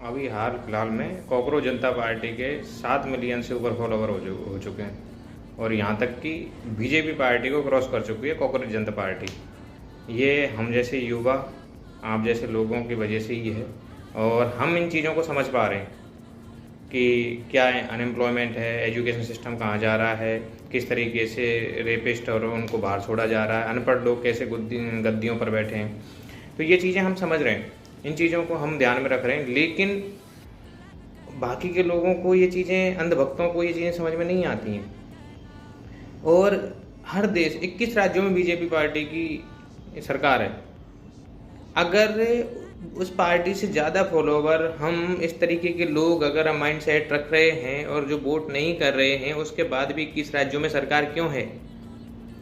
अभी हाल फिलहाल में कॉकरोच जनता पार्टी के 7 मिलियन से ऊपर फॉलोवर हो चुके हैं, और यहाँ तक कि बीजेपी पार्टी को क्रॉस कर चुकी है कॉकरोच जनता पार्टी। ये हम जैसे युवा, आप जैसे लोगों की वजह से ही है, और हम इन चीज़ों को समझ पा रहे हैं कि क्या है, अनएम्प्लॉयमेंट है, एजुकेशन सिस्टम कहाँ जा रहा है, किस तरीके से रेपिस्ट और उनको बाहर छोड़ा जा रहा है, अनपढ़ लोग कैसे गद्दियों पर बैठे हैं। तो ये चीज़ें हम समझ रहे हैं, इन चीज़ों को हम ध्यान में रख रहे हैं, लेकिन बाकी के लोगों को ये चीज़ें, अंधभक्तों को ये चीज़ें समझ में नहीं आती हैं। और हर देश 21 राज्यों में बीजेपी पार्टी की सरकार है। अगर उस पार्टी से ज़्यादा फॉलोवर, हम इस तरीके के लोग अगर हम माइंड सेट रख रहे हैं और जो वोट नहीं कर रहे हैं, उसके बाद भी 21 राज्यों में सरकार क्यों है,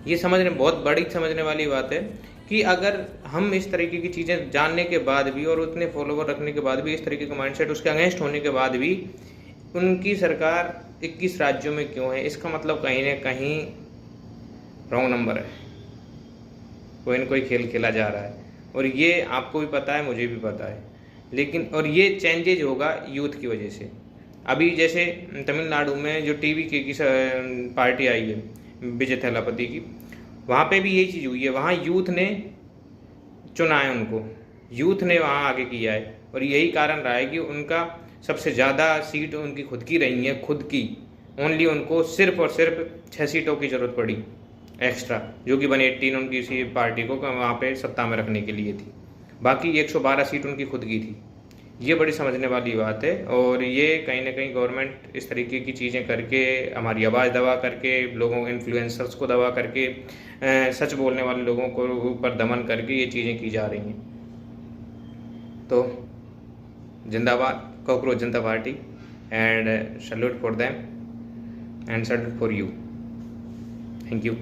ये समझने, बहुत बड़ी समझने वाली बात है कि अगर हम इस तरीके की चीज़ें जानने के बाद भी और उतने फॉलोवर रखने के बाद भी, इस तरीके का माइंडसेट उसके अगेंस्ट होने के बाद भी उनकी सरकार 21 राज्यों में क्यों है, इसका मतलब कहीं ना कहीं रॉन्ग नंबर है। कोई न कोई खेल खेला जा रहा है, और ये आपको भी पता है, मुझे भी पता है। लेकिन और ये चेंजेज होगा यूथ की वजह से। अभी जैसे तमिलनाडु में जो टीवी की पार्टी आई है, विजय थलापति की, वहाँ पे भी यही चीज़ हुई है। वहाँ यूथ ने चुना है उनको, यूथ ने वहाँ आगे किया है, और यही कारण रहा है कि उनका सबसे ज़्यादा सीट उनकी खुद की रही है, खुद की। ओनली उनको सिर्फ और सिर्फ 6 सीटों की ज़रूरत पड़ी एक्स्ट्रा, जो कि 118 उनकी इसी पार्टी को वहाँ पे सत्ता में रखने के लिए थी। बाकी 112 सीट उनकी खुद की थी। ये बड़ी समझने वाली बात है, और ये कहीं ना कहीं गवर्नमेंट इस तरीके की चीज़ें करके, हमारी आवाज़ दबा करके, लोगों इन्फ्लुएंसर्स को दबा करके, सच बोलने वाले लोगों को ऊपर दमन करके ये चीज़ें की जा रही हैं। तो जिंदाबाद cockroach Janata party, and salute for them and salute for you. Thank you.